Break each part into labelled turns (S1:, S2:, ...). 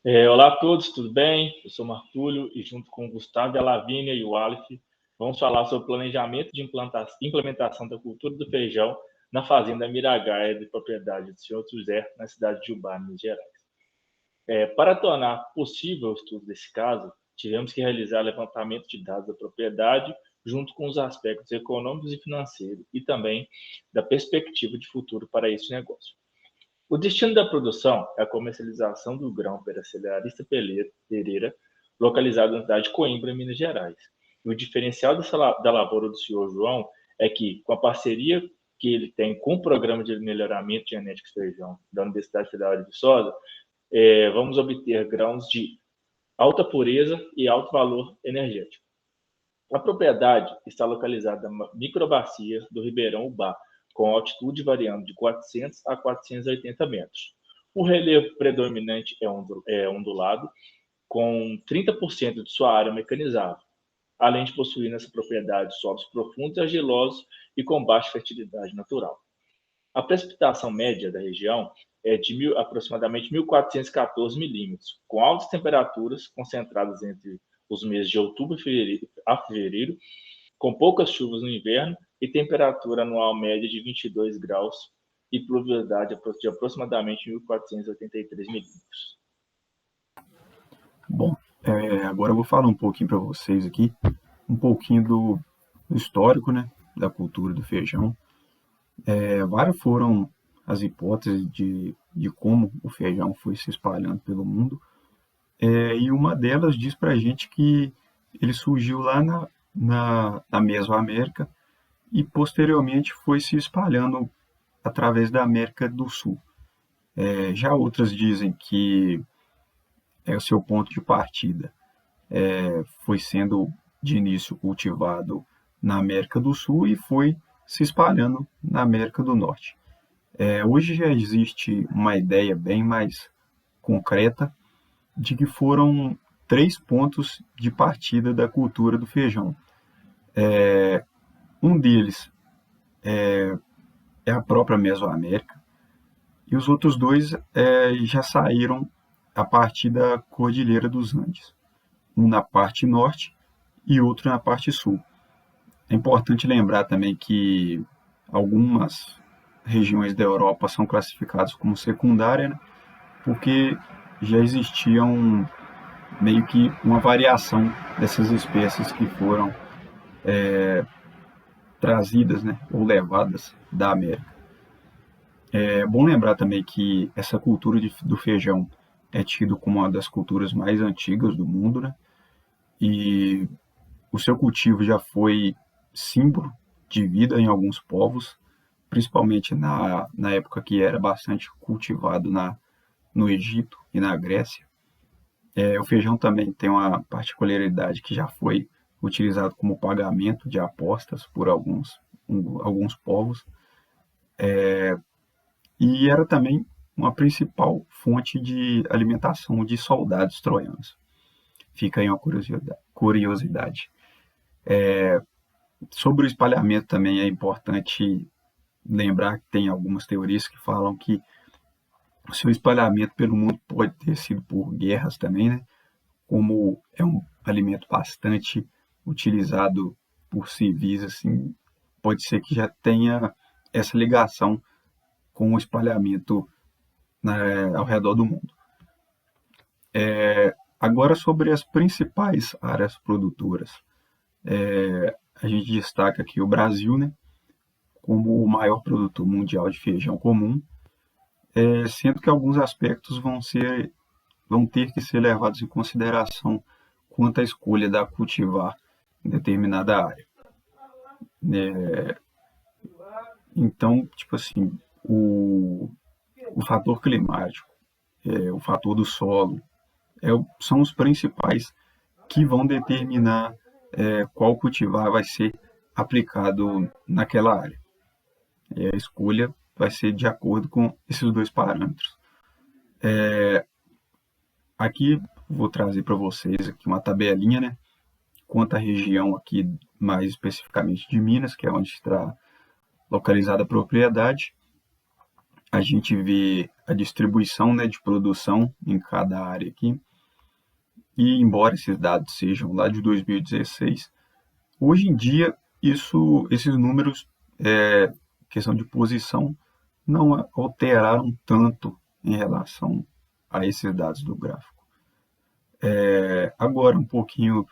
S1: Olá a todos, tudo bem? Eu sou Martúlio e junto com o Gustavo, a Lavínia e o Aleph, vamos falar sobre planejamento de implementação da cultura do feijão na fazenda Miragaia, de propriedade do senhor José, na cidade de Ubá, Minas Gerais. Para tornar possível o estudo desse caso, tivemos que realizar levantamento de dados da propriedade, junto com os aspectos econômicos e financeiros, e também da perspectiva de futuro para esse negócio. O destino da produção é a comercialização do grão pela cerealista Pereira, localizada na cidade de Coimbra, Minas Gerais. E o diferencial da lavoura do senhor João é que, com a parceria que ele tem com o Programa de Melhoramento Genético do Feijão da Universidade Federal de Viçosa, vamos obter grãos de alta pureza e alto valor energético. A propriedade está localizada na microbacia do Ribeirão Ubá, com altitude variando de 400 a 480 metros. O relevo predominante é ondulado, com 30% de sua área mecanizada, além de possuir nessa propriedade solos profundos e argilosos e com baixa fertilidade natural. A precipitação média da região é de aproximadamente 1.414 milímetros, com altas temperaturas concentradas entre os meses de outubro a fevereiro, com poucas chuvas no inverno e temperatura anual média de 22 graus e pluviosidade de aproximadamente 1.483 milímetros.
S2: Bom, agora eu vou falar um pouquinho para vocês aqui, um pouquinho do histórico, né, da cultura do feijão. Várias foram as hipóteses de como o feijão foi se espalhando pelo mundo, e uma delas diz para a gente que ele surgiu lá na Mesoamérica e posteriormente foi se espalhando através da América do Sul. Já outras dizem que o seu ponto de partida foi sendo de início cultivado na América do Sul e foi se espalhando na América do Norte. Hoje já existe uma ideia bem mais concreta de que foram 3 pontos de partida da cultura do feijão. Um deles é a própria Mesoamérica e os outros 2 já saíram a partir da Cordilheira dos Andes, um na parte norte e outro na parte sul. É importante lembrar também que algumas regiões da Europa são classificadas como secundária, né? Porque já existiam meio que uma variação dessas espécies que foram trazidas, né, ou levadas da América. É bom lembrar também que essa cultura do feijão é tido como uma das culturas mais antigas do mundo, né? E o seu cultivo já foi símbolo de vida em alguns povos, principalmente na época que era bastante cultivado no Egito e na Grécia. O feijão também tem uma particularidade que já foi utilizado como pagamento de apostas por alguns povos, e era também uma principal fonte de alimentação de soldados troianos. Fica aí uma curiosidade. Sobre o espalhamento também é importante lembrar que tem algumas teorias que falam que o seu espalhamento pelo mundo pode ter sido por guerras também, né? Como é um alimento bastante utilizado por civis, assim, pode ser que já tenha essa ligação com o espalhamento ao redor do mundo. Agora, sobre as principais áreas produtoras. A gente destaca aqui o Brasil, né, como o maior produtor mundial de feijão comum, sendo que alguns aspectos vão ter que ser levados em consideração quanto à escolha da cultivar em determinada área. Então, tipo assim, o fator climático, o fator do solo, são os principais que vão determinar qual cultivar vai ser aplicado naquela área. A escolha vai ser de acordo com esses 2 parâmetros. Aqui vou trazer para vocês aqui uma tabelinha, né? Quanto à região aqui, mais especificamente de Minas, que é onde está localizada a propriedade. a gente vê a distribuição, né, de produção em cada área aqui. E embora esses dados sejam lá de 2016, hoje em dia esses números, questão de posição, não alteraram tanto em relação a esses dados do gráfico. Agora, um pouquinho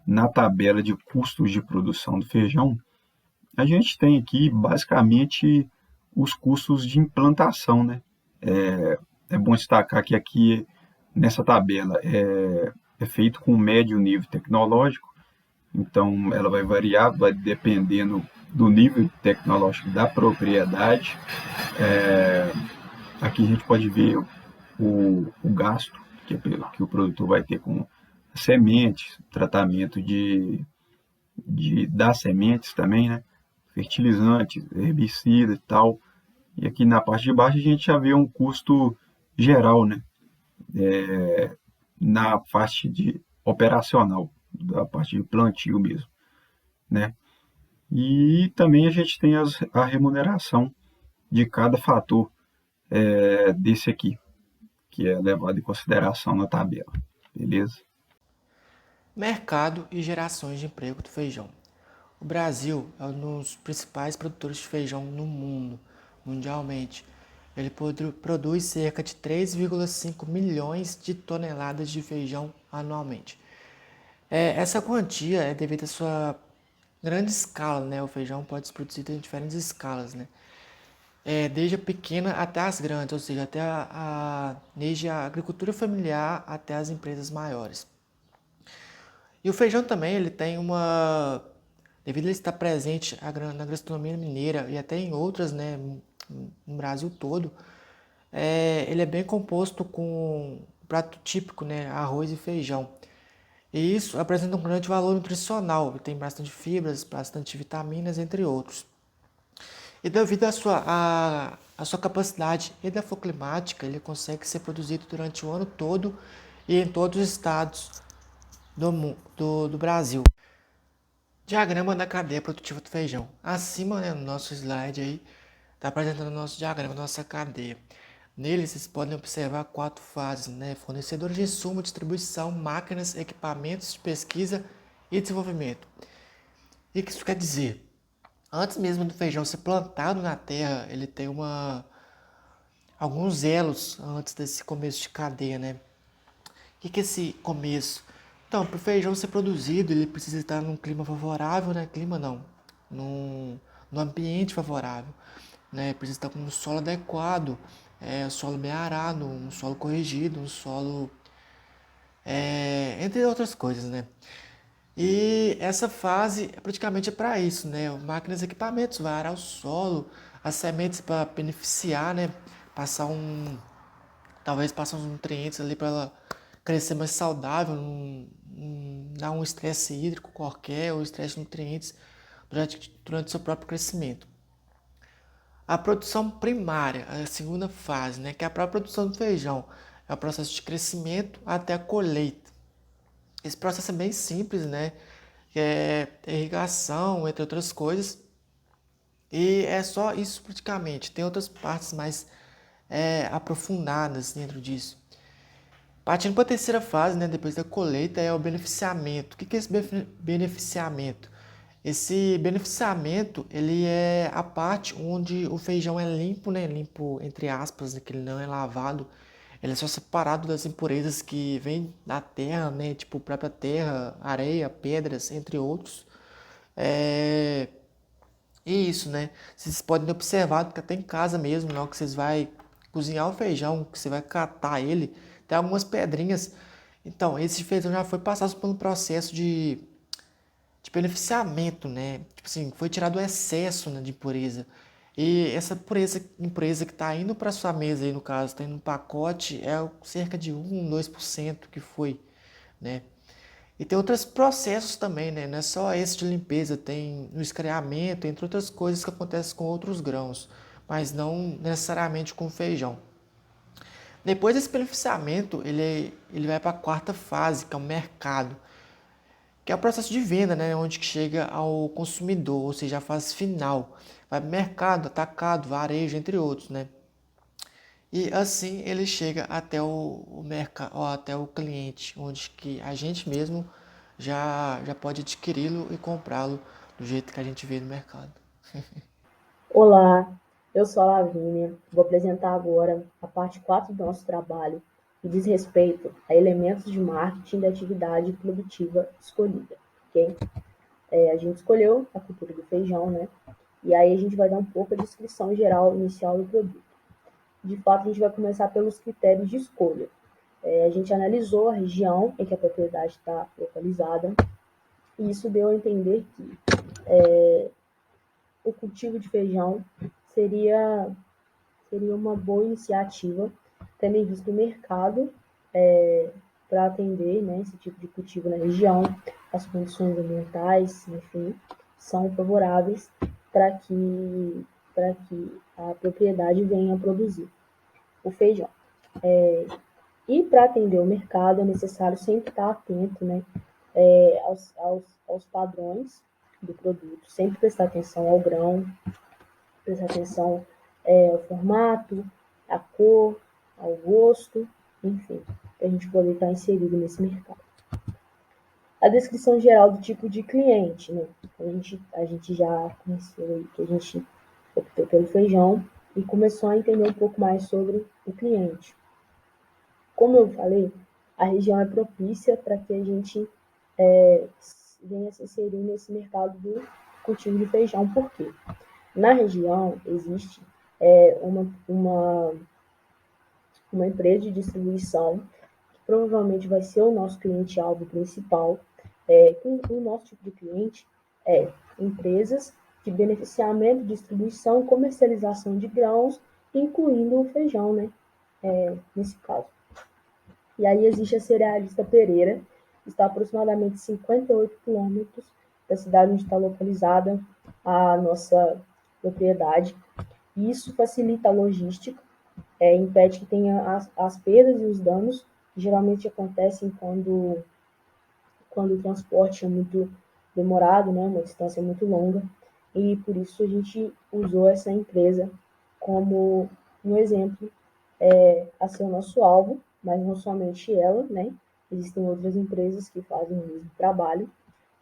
S2: na tabela de custos de produção do feijão, a gente tem aqui basicamente os custos de implantação, né? É bom destacar que aqui nessa tabela é feito com médio nível tecnológico, então ela vai variar, vai dependendo do nível tecnológico da propriedade. Aqui a gente pode ver o gasto que o produtor vai ter com sementes, tratamento das sementes também, né? Fertilizantes, herbicidas e tal. E aqui na parte de baixo a gente já vê um custo geral, né? Na parte de operacional, da parte de plantio mesmo, né? E também a gente tem a remuneração de cada fator desse aqui, que é levado em consideração na tabela, beleza?
S3: Mercado e gerações de emprego do feijão. O Brasil é um dos principais produtores de feijão no mundo, mundialmente. Ele produz cerca de 3,5 milhões de toneladas de feijão anualmente. Essa quantia é devido à sua grande escala, né? O feijão pode ser produzido em diferentes escalas, né? Desde a pequena até as grandes, ou seja, desde a agricultura familiar até as empresas maiores. E o feijão também, ele tem devido a ele estar presente na gastronomia mineira e até em outras, né, no Brasil todo, ele é bem composto com um prato típico, né, arroz e feijão. E isso apresenta um grande valor nutricional, tem bastante fibras, bastante vitaminas, entre outros. E devido à sua capacidade edafoclimática, ele consegue ser produzido durante o ano todo e em todos os estados do Brasil. Diagrama da cadeia produtiva do feijão. Acima, né, no nosso slide aí, está apresentando o nosso diagrama, nossa cadeia. Nele, vocês podem observar 4 fases, né? Fornecedores de insumo, distribuição, máquinas, equipamentos de pesquisa e desenvolvimento. E o que isso quer dizer? Antes mesmo do feijão ser plantado na terra, ele tem alguns elos antes desse começo de cadeia, né? O que é esse começo? Então, para o feijão ser produzido, ele precisa estar num clima favorável, né? Clima não, num ambiente favorável, né? Precisa estar com um solo adequado, solo bem arado, um solo corrigido, um solo, entre outras coisas, né? E essa fase praticamente é para isso, né? Máquinas e equipamentos, vai arar o solo, as sementes para beneficiar, né? Talvez passar uns nutrientes ali para ela crescer mais saudável, não dar um estresse hídrico qualquer ou estresse de nutrientes durante seu próprio crescimento. A produção primária, a segunda fase, né, que é a própria produção do feijão, é o processo de crescimento até a colheita. Esse processo é bem simples, né, que é irrigação, entre outras coisas, e é só isso praticamente. Tem outras partes mais aprofundadas dentro disso. Partindo para a terceira fase, né, depois da colheita, é o beneficiamento. O que é esse beneficiamento? Esse beneficiamento, ele é a parte onde o feijão é limpo, né, limpo entre aspas, né, que ele não é lavado. Ele é só separado das impurezas que vêm da terra, né, tipo própria terra, areia, pedras, entre outros. E isso, né? Vocês podem observar que até em casa mesmo, na hora que vocês vai cozinhar o feijão, que você vai catar ele, tem algumas pedrinhas. Então, esse feijão já foi passado por um processo de beneficiamento, né? Tipo assim, foi tirado o excesso, né, de impureza. E essa impureza que está indo para sua mesa aí, no caso, está indo no pacote, é cerca de 2% que foi, né? E tem outros processos também, né? Não é só esse de limpeza, tem o escreamento, entre outras coisas que acontecem com outros grãos, mas não necessariamente com feijão. Depois desse beneficiamento, ele vai para a quarta fase, que é o mercado, que é o processo de venda, né? Onde que chega ao consumidor, ou seja, a fase final. Vai para o mercado, atacado, varejo, entre outros, né? E assim ele chega até o mercado, até o cliente, onde que a gente mesmo já pode adquiri-lo e comprá-lo do jeito que a gente vê no mercado.
S4: Olá, eu sou a Lavínia. Vou apresentar agora a parte 4 do nosso trabalho, que diz respeito a elementos de marketing da atividade produtiva escolhida, ok? A gente escolheu a cultura do feijão, né? E aí a gente vai dar um pouco a descrição geral inicial do produto. De fato, a gente vai começar pelos critérios de escolha. A gente analisou a região em que a propriedade está localizada, e isso deu a entender que o cultivo de feijão seria uma boa iniciativa, tendo em vista o mercado para atender, né, esse tipo de cultivo na região, as condições ambientais, enfim, são favoráveis para que a propriedade venha a produzir o feijão. E para atender o mercado é necessário sempre estar atento, né, aos padrões do produto, sempre prestar atenção ao grão, prestar atenção ao formato, à cor, ao gosto, enfim, para a gente poder estar inserido nesse mercado. A descrição geral do tipo de cliente, né? A gente já conheceu aí que a gente optou pelo feijão e começou a entender um pouco mais sobre o cliente. Como eu falei, a região é propícia para que a gente venha se inserir nesse mercado do cultivo de feijão. Por quê? Na região existe uma empresa de distribuição, que provavelmente vai ser o nosso cliente-alvo principal. O nosso tipo de cliente é empresas de beneficiamento, distribuição e comercialização de grãos, incluindo o feijão, né? Nesse caso. E aí existe a Cerealista Pereira, que está a aproximadamente 58 quilômetros da cidade onde está localizada a nossa propriedade. E isso facilita a logística, impede que tenha as perdas e os danos, que geralmente acontecem quando o transporte é muito demorado, né, uma distância muito longa, e por isso a gente usou essa empresa como um exemplo a ser o nosso alvo, mas não somente ela, né, existem outras empresas que fazem o mesmo trabalho.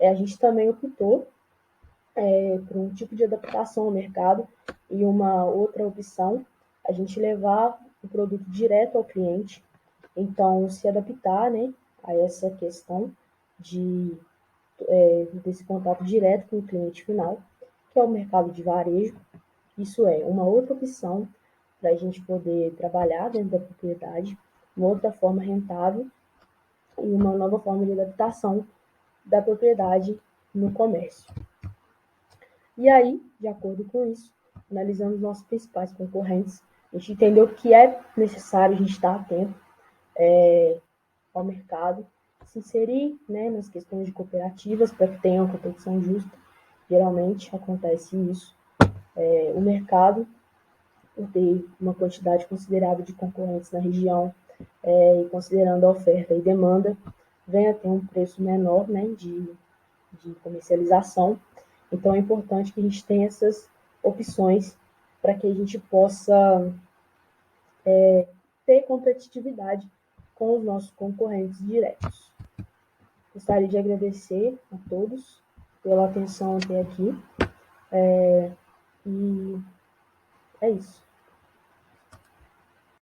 S4: A gente também optou por um tipo de adaptação ao mercado e uma outra opção, a gente levar o produto direto ao cliente, então se adaptar, né, a essa questão desse contato direto com o cliente final, que é o mercado de varejo. Isso é uma outra opção para a gente poder trabalhar dentro da propriedade, uma outra forma rentável e uma nova forma de adaptação da propriedade no comércio. E aí, de acordo com isso, analisamos nossos principais concorrentes, a gente entendeu que é necessário a gente estar atento ao mercado, se inserir, né, nas questões de cooperativas para que tenha uma competição justa. Geralmente acontece isso. O mercado, por ter uma quantidade considerável de concorrentes na região, e considerando a oferta e demanda, vem a ter um preço menor, né, de comercialização. Então é importante que a gente tenha essas opções para que a gente possa ter competitividade com os nossos concorrentes diretos. Gostaria de agradecer a todos pela atenção até aqui. E é isso.